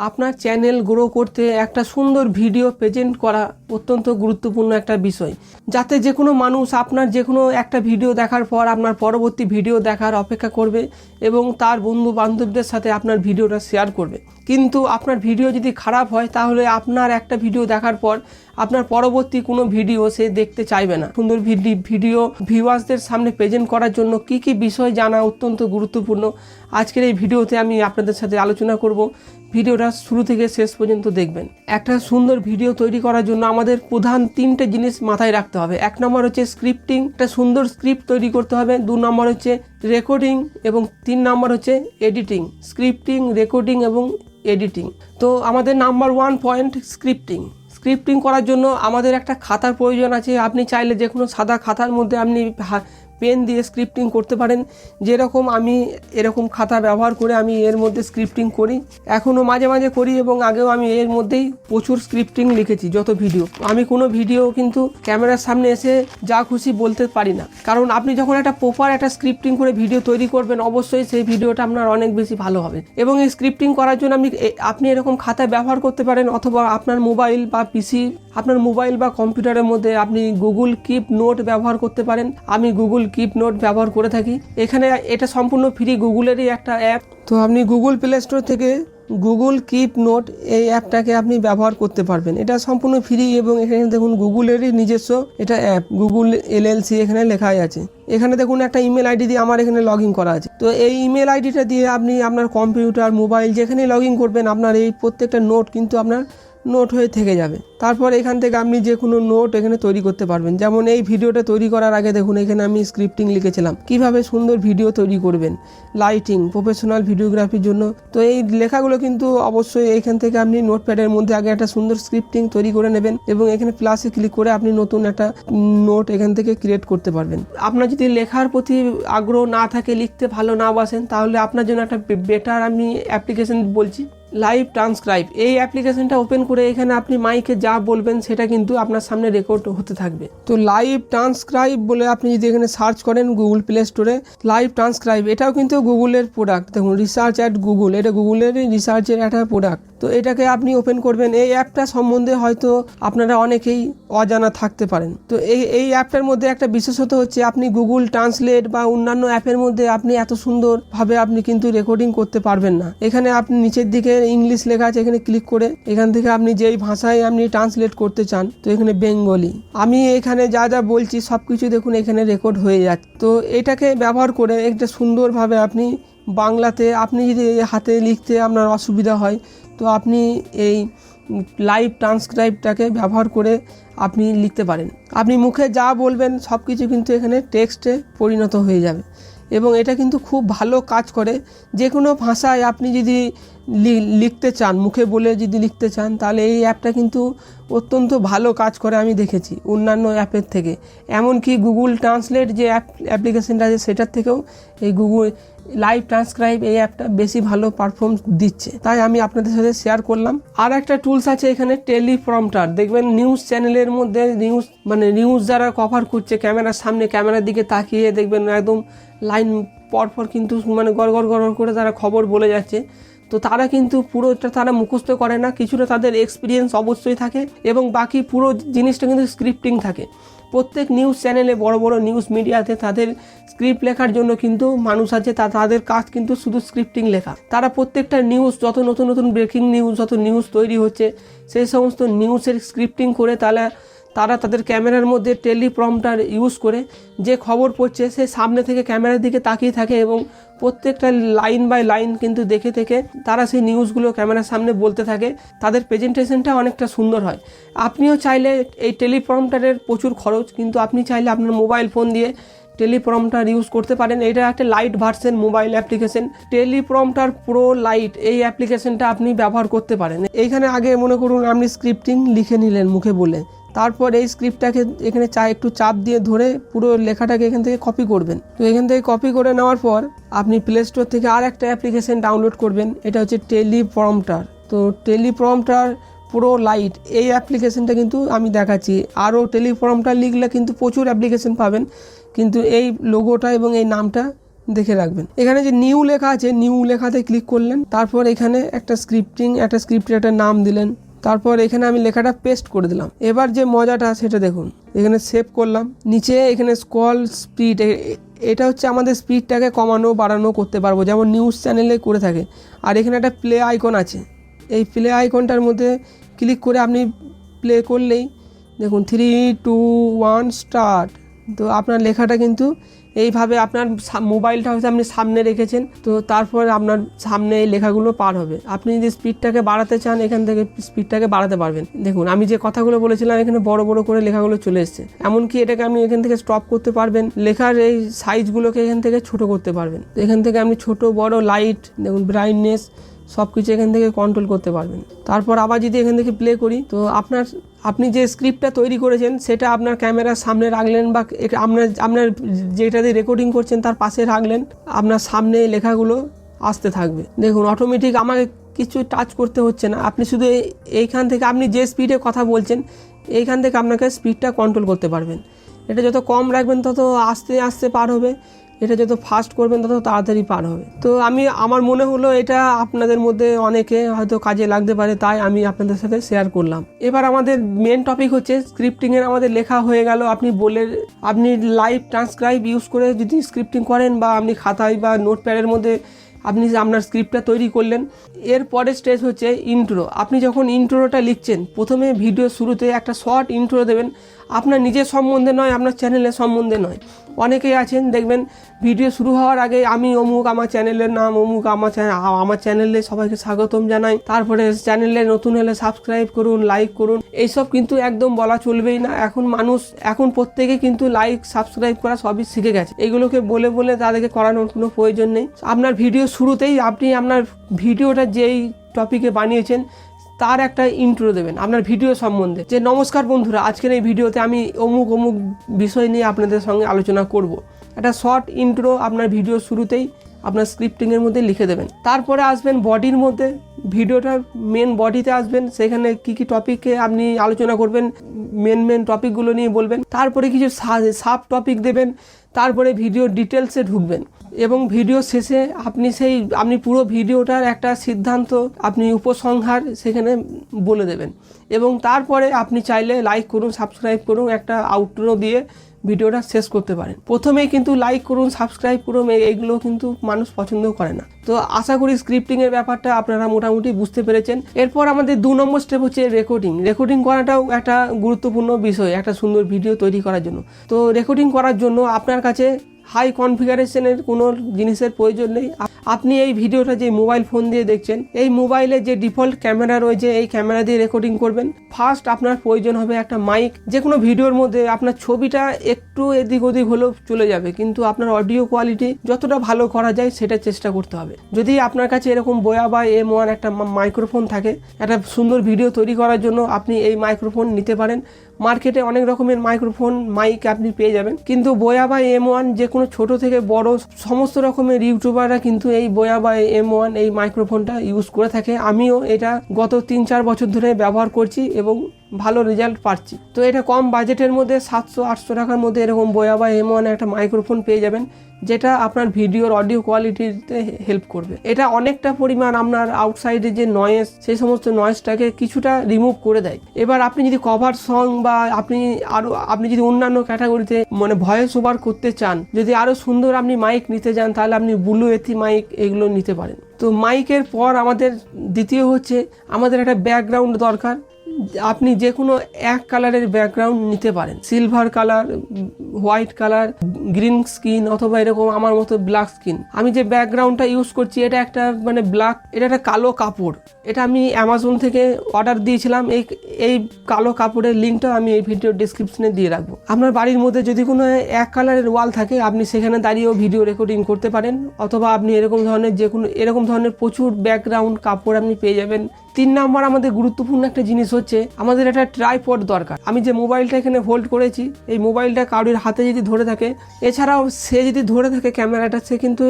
আপনার channel grow করতে একটা সুন্দর ভিডিও প্রেজেন্ট করা অত্যন্ত গুরুত্বপূর্ণ একটা বিষয়, যাতে যে কোনো মানুষ আপনার যে কোনো একটা ভিডিও দেখার পর আপনার পরবর্তী ভিডিও দেখার অপেক্ষা করবে এবং তার বন্ধু বান্ধবদের সাথে আপনার ভিডিওটা শেয়ার করবে। কিন্তু আপনার ভিডিও যদি খারাপ হয় তাহলে আপনার একটা ভিডিও দেখার পর আপনার পরবর্তী কোনো ভিডিও সে দেখতে চাইবে না। সুন্দর ভিডিও ভিউয়ার্সদের সামনে প্রেজেন্ট করার জন্য কি কি বিষয় জানা অত্যন্ত গুরুত্বপূর্ণ। আজকের এই ভিডিওতে আমি আপনাদের সাথে আলোচনা করব। ভিডিওটা শুরু থেকে শেষ পর্যন্ত দেখবেন। একটা সুন্দর ভিডিও তৈরি করার জন্য আমাদের প্রধান তিনটে জিনিস মাথায় রাখতে হবে। 1 নম্বর হচ্ছে স্ক্রিপ্টিং, একটা সুন্দর স্ক্রিপ্ট তৈরি করতে হবে। 2 নম্বর হচ্ছে রেকর্ডিং এবং 3 নম্বর হচ্ছে এডিটিং। স্ক্রিপ্টিং, রেকর্ডিং এবং এডিটিং। তো আমাদের নাম্বার 1 পয়েন্ট স্ক্রিপ্টিং। স্ক্রিপ্টিং করার জন্য আমাদের একটা খাতার প্রয়োজন আছে। আপনি চাইলে যে কোনো সাদা খাতার মধ্যে আপনি পেন দিয়ে স্ক্রিপ্টিং করতে পারেন। যেরকম আমি এরকম খাতা ব্যবহার করে আমি এর মধ্যে স্ক্রিপ্টিং করি, এখনও মাঝে মাঝে করি এবং আগেও আমি এর মধ্যেই প্রচুর স্ক্রিপ্টিং লিখেছি। যত ভিডিও আমি কোনো ভিডিও কিন্তু ক্যামেরার সামনে এসে যা খুশি বলতে পারি না, কারণ আপনি যখন একটা প্রপার একটা স্ক্রিপ্টিং করে ভিডিও তৈরি করবেন অবশ্যই সেই ভিডিওটা আপনার অনেক বেশি ভালো হবে। এবং এই স্ক্রিপ্টিং করার জন্য আপনি এরকম খাতা ব্যবহার করতে পারেন, অথবা আপনার মোবাইল বা পিসি, আপনার মোবাইল বা কম্পিউটারের মধ্যে আপনি গুগল কিপ নোট ব্যবহার করতে পারেন। আমি গুগল কিপ নোট ব্যবহার করে থাকি। এখানে এটা সম্পূর্ণ ফ্রি, গুগলেরই একটা অ্যাপ। তো আপনি গুগল প্লে স্টোর থেকে গুগল কিপ নোট এই অ্যাপটাকে আপনি ব্যবহার করতে পারবেন। এটা সম্পূর্ণ ফ্রি এবং এখানে দেখুন গুগলেরই নিজস্ব এটা অ্যাপ, গুগল LLC এখানে লেখাই আছে। এখানে দেখুন একটা ইমেল আইডি দিয়ে আমার এখানে লগ ইন করা আছে। তো এই ইমেল আইডিটা দিয়ে আপনি আপনার কম্পিউটার, মোবাইল যেখানে লগ ইন করবেন আপনার এই প্রত্যেকটা নোট কিন্তু আপনার নোট হয়ে থেকে যাবে। তারপর এখান থেকে আপনি যে কোনো নোট এখানে তৈরি করতে পারবেন। যেমন এই ভিডিওটা তৈরি করার আগে দেখুন এখানে আমি স্ক্রিপ্টিং লিখেছিলাম কিভাবে সুন্দর ভিডিও তৈরি করবেন, লাইটিং, প্রফেশনাল ভিডিওগ্রাফির জন্য। তো এই লেখাগুলো কিন্তু অবশ্যই এখান থেকে আপনি নোটপ্যাডের মধ্যে আগে একটা সুন্দর স্ক্রিপ্টিং তৈরি করে নেবেন এবং এখানে প্লাসে ক্লিক করে আপনি নতুন একটা নোট এখান থেকে ক্রিয়েট করতে পারবেন। আপনার যদি লেখার প্রতি আগ্রহ না থাকে, লিখতে ভালো না বাসেন, তাহলে আপনার জন্য একটা বেটার আমি অ্যাপ্লিকেশন বলছি, লাইভ ট্রান্সক্রাইব। এই অ্যাপ্লিকেশনটা ওপেন করে এখানে আপনি মাইকে যা বলবেন সেটা কিন্তু আপনার সামনে রেকর্ড হতে থাকবে। তো লাইভ ট্রান্সক্রাইব বলে আপনি যদি এখানে সার্চ করেন গুগল প্লে স্টোরে, লাইভ ট্রান্সক্রাইব, এটাও কিন্তু গুগলের প্রোডাক্ট। দেখুন রিসার্চ অ্যাট গুগল, এটা গুগলেরই রিসার্চের একটা প্রোডাক্ট। তো এটাকে আপনি ওপেন করবেন। এই অ্যাপটা সম্বন্ধে হয়তো আপনারা অনেকেই অজানা থাকতে পারেন। তো এই অ্যাপটার মধ্যে একটা বিশেষত হচ্ছে আপনি গুগল ট্রান্সলেট বা অন্যান্য অ্যাপের মধ্যে আপনি এত সুন্দরভাবে আপনি কিন্তু রেকর্ডিং করতে পারবেন না। এখানে আপনি নিচের দিকে ইংলিশ লেখা আছে, এখানে ক্লিক করে এখান থেকে আপনি যেই ভাষায় আপনি ট্রান্সলেট করতে চান, তো এখানে বেঙ্গলি, আমি এখানে যা যা বলছি সব কিছু দেখুন এখানে রেকর্ড হয়ে যাচ্ছে। তো এটাকে ব্যবহার করে একটা সুন্দরভাবে আপনি বাংলাতে, আপনি যদি হাতে লিখতে আপনার অসুবিধা হয় তো আপনি এই লাইভ ট্রান্সক্রাইবটাকে ব্যবহার করে আপনি লিখতে পারেন। আপনি মুখে যা বলবেন সব কিছু কিন্তু এখানে টেক্সটে পরিণত হয়ে যাবে এবং এটা কিন্তু খুব ভালো কাজ করে। যে কোনো ভাষায় আপনি যদি লিখতে চান, মুখে বলে যদি লিখতে চান, তাহলে এই অ্যাপটা কিন্তু অত্যন্ত ভালো কাজ করে আমি দেখেছি অন্যান্য অ্যাপের থেকে। এমনকি গুগল ট্রান্সলেট যে অ্যাপ্লিকেশনটা আছে সেটার থেকেও এই গুগল লাইভ ট্রান্সক্রাইব এই অ্যাপটা বেশি ভালো পারফর্ম দিচ্ছে, তাই আমি আপনাদের সাথে শেয়ার করলাম। আর একটা টুলস আছে এখানে টেলিপ্রম্পটার। দেখবেন নিউজ চ্যানেলের মধ্যে নিউজ যারা কভার করছে ক্যামেরার সামনে, ক্যামেরার দিকে তাকিয়ে দেখবেন একদম লাইন পরপর কিন্তু গড় গড় করে তারা খবর বলে যাচ্ছে। তো তারা কিন্তু পুরোটা তারা মুখস্থ করে না, কিছুটা তাদের এক্সপিরিয়েন্স অবশ্যই থাকে এবং বাকি পুরো জিনিসটা কিন্তু স্ক্রিপ্টিং থাকে। প্রত্যেক নিউজ চ্যানেলে, বড় বড় নিউজ মিডিয়াতে তাদের স্ক্রিপ্ট লেখার জন্য কিন্তু মানুষ আছে, তাদের কাজ কিন্তু শুধু স্ক্রিপ্টিং লেখা। তারা প্রত্যেকটা নিউজ, যত নতুন নতুন ব্রেকিং নিউজ, যত নিউজ তৈরি হচ্ছে সেই সমস্ত নিউজের স্ক্রিপ্টিং করে তারা তাদের ক্যামেরার মধ্যে টেলিপ্রম্পটার ইউজ করে যে খবর পড়ছে সে সামনে থেকে ক্যামেরার দিকে তাকিয়ে থাকে এবং প্রত্যেকটা লাইন বাই লাইন কিন্তু দেখে থেকে তারা সেই নিউজগুলো ক্যামেরার সামনে বলতে থাকে। তাদের প্রেজেন্টেশনটা অনেকটা সুন্দর হয়। আপনিও চাইলে, এই টেলিপ্রম্পটারের প্রচুর খরচ, কিন্তু আপনি চাইলে আপনার মোবাইল ফোন দিয়ে টেলিপ্রম্পটার ইউজ করতে পারেন। এটা একটা light version mobile application, teleprompter pro light. এই অ্যাপ্লিকেশনটা আপনি ব্যবহার করতে পারেন। এইখানে আগে মনে করুন আপনি স্ক্রিপ্টিং লিখে নিলেন মুখে বলে, তারপর এই স্ক্রিপ্টটাকে এখানে একটু চাপ দিয়ে ধরে পুরো লেখাটাকে এখান থেকে কপি করবেন। তো এখান থেকে কপি করে নেওয়ার পর আপনি প্লে স্টোর থেকে আর একটা অ্যাপ্লিকেশন ডাউনলোড করবেন, এটা হচ্ছে টেলিপ্রম্পটার। তো টেলিপ্রম্পটার প্রো লাইট এই অ্যাপ্লিকেশনটা কিন্তু আমি দেখাচ্ছি। আরও টেলিপ্রম্পটার লিখলে কিন্তু প্রচুর অ্যাপ্লিকেশন পাবেন, কিন্তু এই লোগোটা এবং এই নামটা দেখে রাখবেন। এখানে যে নিউ লেখা আছে, নিউ লেখাতে ক্লিক করলেন, তারপর এখানে একটা স্ক্রিপ্টের একটা নাম দিলেন, তারপর এখানে আমি লেখাটা পেস্ট করে দিলাম। এবার যে মজাটা সেটা দেখুন, এখানে সেভ করলাম, নিচে এখানে স্ক্রল স্পিড, এটা হচ্ছে আমাদের স্পিডটাকে কমানো বাড়ানো করতে পারবো, যেমন নিউজ চ্যানেলে করে থাকে। আর এখানে একটা প্লে আইকন আছে, এই প্লে আইকনটার মধ্যে ক্লিক করে আপনি প্লে করলেই দেখুন 3, 2, 1 স্টার্ট। তো আপনার লেখাটা কিন্তু এইভাবে আপনার মোবাইলটা হয়তো আপনি সামনে রেখেছেন, তো তারপর আপনার সামনে এই লেখাগুলো পার হবে। আপনি যদি স্পিডটাকে বাড়াতে চান, এখান থেকে স্পিডটাকে বাড়াতে পারবেন। দেখুন আমি যে কথাগুলো বলেছিলাম এখানে বড় বড় করে লেখাগুলো চলে এসছে। এমনকি এটাকে আপনি এখান থেকে স্টপ করতে পারবেন, লেখার এই সাইজগুলোকে এখান থেকে ছোট করতে পারবেন। তো এখান থেকে আপনি ছোট বড় লাইট, দেখুন ব্রাইটনেস সব কিছু এখান থেকে কন্ট্রোল করতে পারবেন। তারপর আবার যদি এখান থেকে প্লে করি, তো আপনি যে স্ক্রিপ্টটা তৈরি করেছেন সেটা আপনার ক্যামেরার সামনে রাখলেন, বা আপনার যেটা দিয়ে রেকর্ডিং করছেন তার পাশে রাখলেন, আপনার সামনে লেখাগুলো আসতে থাকবে। দেখুন অটোমেটিক আমাকে কিছু টাচ করতে হচ্ছে না, আপনি শুধু এইখান থেকে আপনি যে স্পিডে কথা বলছেন এইখান থেকে আপনাকে স্পিডটা কন্ট্রোল করতে পারবেন। এটা যত কম রাখবেন তত আস্তে আস্তে পার হবে, এটা যত ফাস্ট করবেন তত তাড়াতাড়ি পার হবে। তো আমার মনে হলো এটা আপনাদের মধ্যে অনেকে হয়তো কাজে লাগতে পারে, তাই আমি আপনাদের সাথে শেয়ার করলাম। এবার আমাদের মেন টপিক হচ্ছে স্ক্রিপ্টিংয়ের। আমাদের লেখা হয়ে গেল। আপনি লাইভ ট্রান্সক্রাইব ইউজ করে যদি স্ক্রিপ্টিং করেন, বা আপনি খাতায় বা নোটপ্যাডের মধ্যে আপনি আপনার স্ক্রিপ্টটা তৈরি করলেন। এর পরের স্টেজ হচ্ছে ইন্ট্রো। আপনি যখন ইন্ট্রোটা লিখছেন, প্রথমে ভিডিও শুরুতে একটা শর্ট ইন্ট্রো দেবেন, আপনার নিজের সম্বন্ধে নয়, আপনার চ্যানেলের সম্বন্ধে নয়। অনেকেই আছেন দেখবেন ভিডিও শুরু হওয়ার আগে আমি অমুক, আমার চ্যানেলের নাম অমুক, আমার চ্যানেলে সবাইকে স্বাগতম জানাই, তারপরে চ্যানেলে নতুন হলে সাবস্ক্রাইব করুন, লাইক করুন, এইসব কিন্তু একদম বলা চলবেই না। এখন প্রত্যেকে কিন্তু লাইক সাবস্ক্রাইব করা সবই শিখে গেছে, এগুলোকে বলে বলে তাদেরকে করানোর কোনো প্রয়োজন নেই। আপনার ভিডিও শুরুতেই আপনি আপনার ভিডিওটা যেই টপিকে বানিয়েছেন তার একটা ইন্ট্রো দেবেন আপনার ভিডিও সম্বন্ধে, যে নমস্কার বন্ধুরা, আজকের এই ভিডিওতে আমি অমুক অমুক বিষয় নিয়ে আপনাদের সঙ্গে আলোচনা করব। একটা শর্ট ইন্ট্রো আপনার ভিডিও শুরুতেই আপনার স্ক্রিপ্টিংয়ের মধ্যে লিখে দেবেন। তারপরে আসবেন বডির মধ্যে, ভিডিওটার মেন বডিতে আসবেন, সেখানে কি কি টপিকে আপনি আলোচনা করবেন মেন টপিকগুলো নিয়ে বলবেন। তারপরে কিছু সাব টপিক দেবেন, তারপরে ভিডিও ডিটেলসে ঢুকবেন, এবং ভিডিও শেষে আপনি পুরো ভিডিওটার একটা সিদ্ধান্ত, আপনি উপসংহার সেখানে বলে দেবেন। এবং তারপরে আপনি চাইলে লাইক করুন, সাবস্ক্রাইব করুন, একটা আউটরো দিয়ে ভিডিওটা শেষ করতে পারেন। প্রথমেই কিন্তু লাইক করুন, সাবস্ক্রাইব করুন, এইগুলো কিন্তু মানুষ পছন্দ করে না। তো আশা করি স্ক্রিপ্টিংয়ের ব্যাপারটা আপনারা মোটামুটি বুঝতে পেরেছেন। এরপর আমাদের 2 নম্বর স্টেপ হচ্ছে রেকর্ডিং করাটাও একটা গুরুত্বপূর্ণ বিষয় একটা সুন্দর ভিডিও তৈরি করার জন্য। তো রেকর্ডিং করার জন্য আপনার কাছে হাই কনফিগারেশনের কোনো জিনিসের প্রয়োজন নেই। আপনি এই ভিডিওটা যে মোবাইল ফোন দিয়ে দেখছেন, এই মোবাইলে যে ডিফল্ট ক্যামেরা রয়েছে এই ক্যামেরা দিয়ে রেকর্ডিং করবেন। ফার্স্ট আপনার প্রয়োজন হবে একটা মাইক। যে কোনো ভিডিওর মধ্যে আপনার ছবিটা একটু এদিক ওদিক হলেও চলে যাবে, কিন্তু আপনার অডিও কোয়ালিটি যতটা ভালো করা যায় সেটা চেষ্টা করতে হবে। যদি আপনার কাছে এরকম বোয়া বা M1 একটা মাইক্রোফোন থাকে, একটা সুন্দর ভিডিও তৈরি করার জন্য আপনি এই মাইক্রোফোন নিতে পারেন। মার্কেটে অনেক রকমের মাইক আপনি পেয়ে যাবেন, কিন্তু বোয়া বা M1 যে কোনো ছোট থেকে বড় সমস্ত রকমের ইউটিউবাররা কিন্তু এই বোয়া বা M1 এই মাইক্রোফোনটা ইউজ করে থাকে। আমিও এটা গত 3-4 বছর ধরে ব্যবহার করছি এবং ভালো রেজাল্ট পাচ্ছি। তো এটা কম বাজেটের মধ্যে 700-800 টাকার মধ্যে এরকম বোয়া বা M1 একটা মাইক্রোফোন পেয়ে যাবেন, যেটা আপনার ভিডিওর অডিও কোয়ালিটিতে হেল্প করবে। এটা অনেকটা পরিমাণ আপনার আউটসাইডে যে নয়েজ, সেই সমস্ত নয়েজটাকে কিছুটা রিমুভ করে দেয়। এবার আপনি যদি কভার সং বা আপনি যদি অন্যান্য ক্যাটাগরিতে ভয়েস ওভার করতে চান, যদি আরো সুন্দর আপনি মাইক নিতে চান, তাহলে আপনি ব্লু এথি মাইক এগুলো নিতে পারেন। তো মাইকের পর আমাদের দ্বিতীয় হচ্ছে আমাদের একটা ব্যাকগ্রাউন্ড দরকার। আপনি যে কোনো এক কালারের ব্যাকগ্রাউন্ড নিতে পারেন, silver colour, white colour, green skin, অথবা এরকম আমার মতো ব্ল্যাক স্কিন। আমি যে ব্যাকগ্রাউন্ডটা ইউজ করছি এটা একটা ব্ল্যাক, এটা একটা কালো কাপড়। এটা আমি অ্যামাজন থেকে অর্ডার দিয়েছিলাম। এই কালো কাপড়ের লিঙ্কটা আমি এই ভিডিও ডেসক্রিপশনে দিয়ে রাখবো। আপনার বাড়ির মধ্যে যদি কোনো এক কালারের ওয়াল থাকে, আপনি সেখানে দাঁড়িয়েও ভিডিও রেকর্ডিং করতে পারেন, অথবা আপনি এরকম ধরনের প্রচুর ব্যাকগ্রাউন্ড কাপড় আপনি পেয়ে যাবেন। 3 নম্বর আমাদের গুরুত্বপূর্ণ একটা জিনিস হচ্ছে আমাদের একটা ট্রাইপড দরকার। আমি যে মোবাইলটা এখানে হোল্ড করেছি, এই মোবাইলটা কারোর হাতে যদি ধরে থাকে, এছাড়াও সে যদি ধরে থাকে ক্যামেরাটা, সে কিন্তু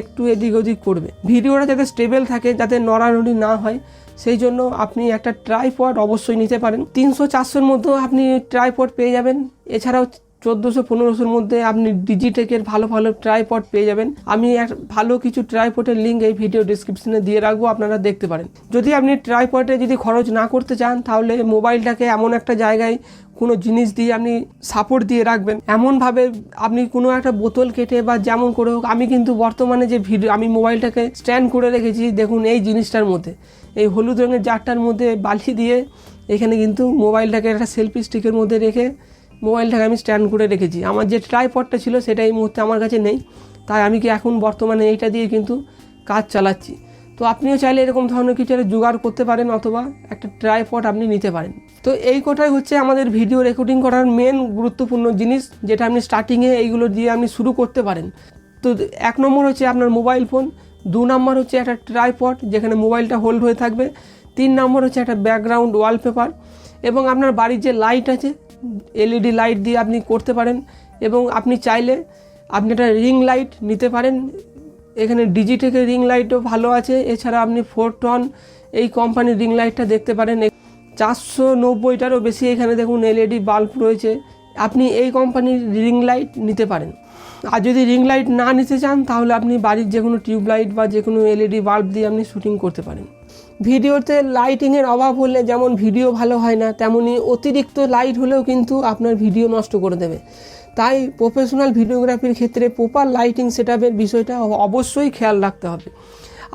একটু এদিক ওদিক করবে। ভিডিওটা যাতে স্টেবল থাকে, যাতে নড়ানড়ি না হয়, সেই জন্য আপনি একটা ট্রাইপড অবশ্যই নিতে পারেন। 300-400-র মধ্যে আপনি ট্রাইপড পেয়ে যাবেন। এছাড়াও 1400-1500-র মধ্যে আপনি ডিজিটেকের ভালো ভালো ট্রাইপড পেয়ে যাবেন। আমি ভালো কিছু ট্রাইপডের লিঙ্ক এই ভিডিও ডিসক্রিপশনে দিয়ে রাখবো, আপনারা দেখতে পারেন। যদি আপনি ট্রাইপডে যদি খরচ না করতে চান, তাহলে মোবাইলটাকে এমন একটা জায়গায় কোনো জিনিস দিয়ে আপনি সাপোর্ট দিয়ে রাখবেন, এমনভাবে আপনি কোনো একটা বোতল কেটে বা যেমন করে হোক। আমি কিন্তু বর্তমানে যে আমি মোবাইলটাকে স্ট্যান্ড করে রেখেছি, দেখুন এই জিনিসটার মধ্যে, এই হলুদ রঙের জারটার মধ্যে বালি দিয়ে এখানে কিন্তু মোবাইলটাকে একটা সেলফি স্টিকের মধ্যে রেখে মোবাইলটাকে আমি স্ট্যান্ড করে রেখেছি। আমার যে ট্রাইপডটা ছিল সেটা এই মুহূর্তে আমার কাছে নেই, তাই আমি কি এখন বর্তমানে এইটা দিয়ে কিন্তু কাজ চালাচ্ছি। তো আপনিও চাইলে এরকম ধরনের কিছু একটা জোগাড় করতে পারেন, অথবা একটা ট্রাইপড আপনি নিতে পারেন। তো এই কটাই হচ্ছে আমাদের ভিডিও রেকর্ডিং করার মেন গুরুত্বপূর্ণ জিনিস, যেটা আপনি স্টার্টিংয়ে এইগুলো দিয়ে আপনি শুরু করতে পারেন। তো 1 নম্বর হচ্ছে আপনার মোবাইল ফোন, 2 নম্বর হচ্ছে একটা ট্রাইপড যেখানে মোবাইলটা হোল্ড হয়ে থাকবে, 3 নম্বর হচ্ছে একটা ব্যাকগ্রাউন্ড ওয়ালপেপার, এবং আপনার বাড়ির যে লাইট আছে এলইডি লাইট দিয়ে আপনি করতে পারেন। এবং আপনি চাইলে আপনি একটা রিং লাইট নিতে পারেন, এখানে ডিজিটেকের রিং লাইটও ভালো আছে। এছাড়া আপনি ফোরটন এই কোম্পানির রিং লাইটটা দেখতে পারেন, 490টারও বেশি এখানে দেখুন এলইডি বাল্ব রয়েছে। আপনি এই কোম্পানির রিং লাইট নিতে পারেন। আর যদি রিং লাইট না নিতে চান, তাহলে আপনি বাড়ির যে কোনো টিউব লাইট বা যে কোনো এলইডি বাল্ব দিয়ে আপনি শুটিং করতে পারেন। ভিডিওতে লাইটিংয়ের অভাব হলে যেমন ভিডিও ভালো হয় না, তেমনি অতিরিক্ত লাইট হলেও কিন্তু আপনার ভিডিও নষ্ট করে দেবে। তাই প্রফেশনাল ভিডিওগ্রাফির ক্ষেত্রে প্রপার লাইটিং সেটআপের বিষয়টা অবশ্যই খেয়াল রাখতে হবে।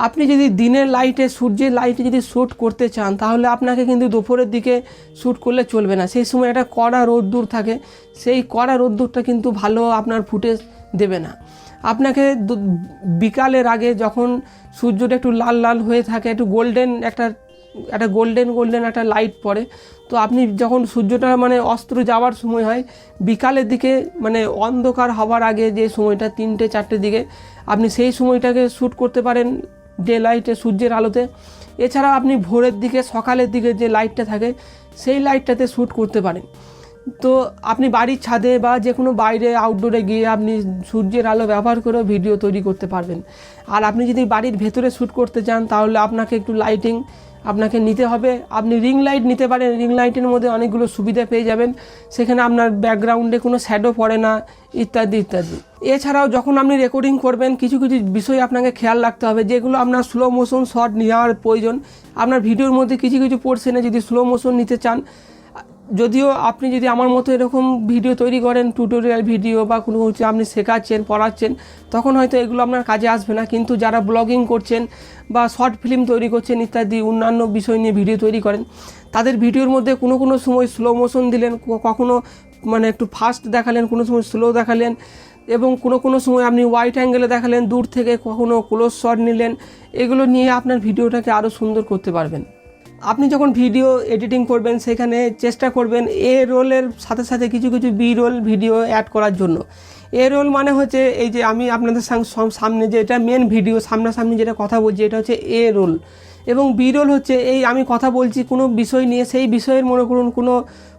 আপনি যদি দিনের লাইটে, সূর্যের লাইটে যদি শ্যুট করতে চান, তাহলে আপনাকে কিন্তু দুপুরের দিকে শ্যুট করলে চলবে না। সেই সময় একটা কড়া রোদ্দুর থাকে, সেই কড়া রোদ্দুরটা কিন্তু ভালো আপনার ফুটেজ দেবে না। আপনাকে বিকালের আগে যখন সূর্যটা একটু লাল লাল হয়ে থাকে, একটু গোল্ডেন একটা গোল্ডেন একটা লাইট পড়ে, তো আপনি যখন সূর্যটা মানে অস্ত যাওয়ার সময় হয় বিকালের দিকে, মানে অন্ধকার হওয়ার আগে যে সময়টা 3টে-4টের দিকে, আপনি সেই সময়টাকে শ্যুট করতে পারেন ডে লাইটে, সূর্যের আলোতে। এছাড়া আপনি ভোরের দিকে, সকালের দিকে যে লাইটটা থাকে সেই লাইটটাতে শ্যুট করতে পারেন। তো আপনি বাড়ির ছাদে বা যে কোনো বাইরে আউটডোরে গিয়ে আপনি সূর্যের আলো ব্যবহার করেও ভিডিও তৈরি করতে পারবেন। আর আপনি যদি বাড়ির ভেতরে শ্যুট করতে চান, তাহলে আপনাকে একটু লাইটিং আপনাকে নিতে হবে। আপনি রিং লাইট নিতে পারেন, রিং লাইটের মধ্যে অনেকগুলো সুবিধা পেয়ে যাবেন, সেখানে আপনার ব্যাকগ্রাউন্ডে কোনো শ্যাডো পড়ে না, ইত্যাদি ইত্যাদি। এছাড়াও যখন আপনি রেকর্ডিং করবেন, কিছু কিছু বিষয় আপনাকে খেয়াল রাখতে হবে, যেগুলো আপনার স্লো মোশন শট নেওয়ার প্রয়োজন। আপনার ভিডিওর মধ্যে কিছু কিছু পোর্শনে যদি স্লো মোশন নিতে চান, যদিও আপনি যদি আমার মতো এরকম ভিডিও তৈরি করেন, টিউটোরিয়াল ভিডিও বা কোনো হচ্ছে আপনি শেখাচ্ছেন, পড়াচ্ছেন, তখন হয়তো এগুলো আপনার কাজে আসবে না। কিন্তু যারা ব্লগিং করছেন বা শর্ট ফিল্ম তৈরি করছেন ইত্যাদি অন্যান্য বিষয় নিয়ে ভিডিও তৈরি করেন, তাদের ভিডিওর মধ্যে কোনো সময় স্লো মোশন দিলেন, কখনো মানে একটু ফাস্ট দেখালেন, কোনো সময় স্লো দেখালেন, এবং কোনো সময় আপনি ওয়াইড অ্যাঙ্গেলে দেখালেন দূর থেকে, কখনো ক্লোজ শট নিলেন। এগুলো নিয়ে আপনার ভিডিওটাকে আরও সুন্দর করতে পারবেন। আপনি যখন ভিডিও এডিটিং করবেন, সেখানে চেষ্টা করবেন এ রোলের সাথে সাথে কিছু কিছু বি রোল ভিডিও অ্যাড করার জন্য। এ রোল মানে হচ্ছে এই যে আমি আপনাদের সামনে যে এটা মেন ভিডিও, সামনাসামনি যেটা কথা বলছি, এটা হচ্ছে এ রোল। এবং বি রোল হচ্ছে এই আমি কথা বলছি কোনো বিষয় নিয়ে, সেই বিষয়ের মনে করুন কোনো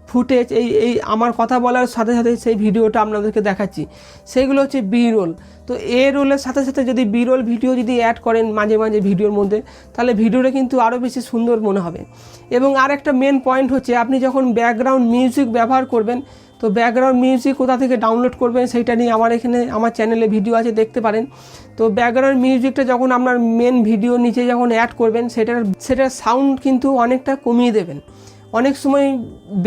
ফুটেজ, এই আমার কথা বলার সাথে সাথে সেই ভিডিওটা আপনাদেরকে দেখাচ্ছি, সেইগুলো হচ্ছে বি রোল। তো এ রোলের সাথে সাথে যদি বি রোল ভিডিও যদি অ্যাড করেন মাঝে মাঝে ভিডিওর মধ্যে, তাহলে ভিডিওটা কিন্তু আরও বেশি সুন্দর মনে হবে। এবং আর একটা মেন পয়েন্ট হচ্ছে, আপনি যখন ব্যাকগ্রাউন্ড মিউজিক ব্যবহার করবেন, তো ব্যাকগ্রাউন্ড মিউজিক কোথা থেকে ডাউনলোড করবেন সেইটা নিয়ে আমার চ্যানেলে ভিডিও আছে, দেখতে পারেন। তো ব্যাকগ্রাউন্ড মিউজিকটা যখন আপনার মেন ভিডিও নিচে যখন অ্যাড করবেন, সেটার সাউন্ড কিন্তু অনেকটা কমিয়ে দেবেন। অনেক সময়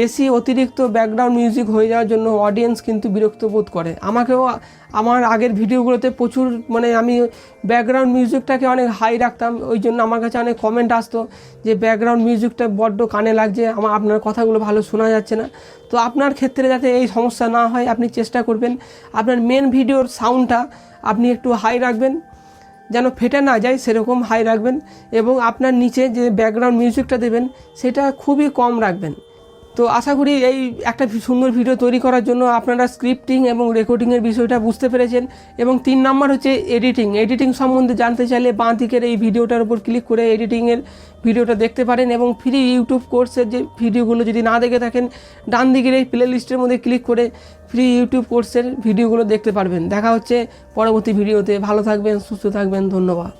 বেশি অতিরিক্ত ব্যাকগ্রাউন্ড মিউজিক হয়ে যাওয়ার জন্য অডিয়েন্স কিন্তু বিরক্ত বোধ করে। আমাকেও আমার আগের ভিডিওগুলোতে প্রচুর মানে আমি ব্যাকগ্রাউন্ড মিউজিকটাকে অনেক হাই রাখতাম, ওই জন্য আমার কাছে অনেক কমেন্ট আসতো যে ব্যাকগ্রাউন্ড মিউজিকটা বড্ড কানে লাগছে, আপনার কথাগুলো ভালো শোনা যাচ্ছে না। তো আপনার ক্ষেত্রে যাতে এই সমস্যা না হয়, আপনি চেষ্টা করবেন আপনার মেন ভিডিওর সাউন্ডটা আপনি একটু হাই রাখবেন, যেন ফেটে না যায় সেরকম হাই রাখবেন। এবং আপনার নিচে যে ব্যাকগ্রাউন্ড মিউজিকটা দেবেন সেটা খুবই কম রাখবেন। তো আশা করি এই একটা সুন্দর ভিডিও তৈরি করার জন্য আপনারা স্ক্রিপ্টিং এবং রেকর্ডিংয়ের বিষয়টা বুঝতে পেরেছেন। এবং 3 নম্বর হচ্ছে এডিটিং সম্বন্ধে জানতে চাইলে বাঁ দিকের এই ভিডিওটার উপর ক্লিক করে এডিটিংয়ের ভিডিওটা দেখতে পারেন। এবং ফ্রি ইউটিউব কোর্সের যে ভিডিওগুলো যদি না দেখে থাকেন, ডান দিকের এই প্লে লিস্টের মধ্যে ক্লিক করে ফ্রি ইউটিউব কোর্সের ভিডিওগুলো দেখতে পারবেন। দেখা হচ্ছে পরবর্তী ভিডিওতে। ভালো থাকবেন, সুস্থ থাকবেন, ধন্যবাদ।